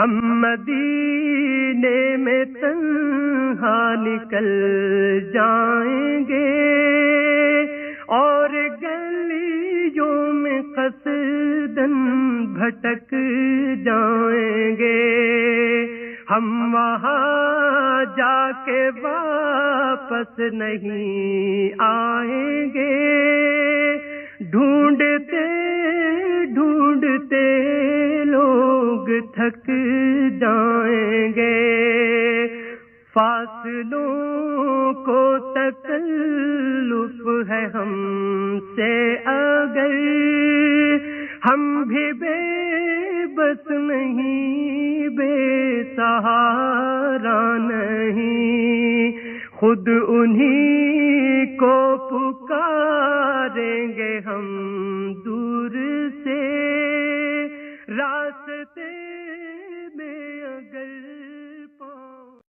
ہم مدینے میں تنہا نکل جائیں گے اور گلیوں میں قصداً بھٹک جائیں گے. ہم وہاں جا کے واپس نہیں آئیں گے. ڈھونڈتے ڈھونڈتے لوگ تھک جائیں گے. فاصلوں کو تکلف ہے ہم سے اگر ہم بھی بے بس نہیں، بے سہارا نہیں. خود انہی کو پکاریں گے ہم دور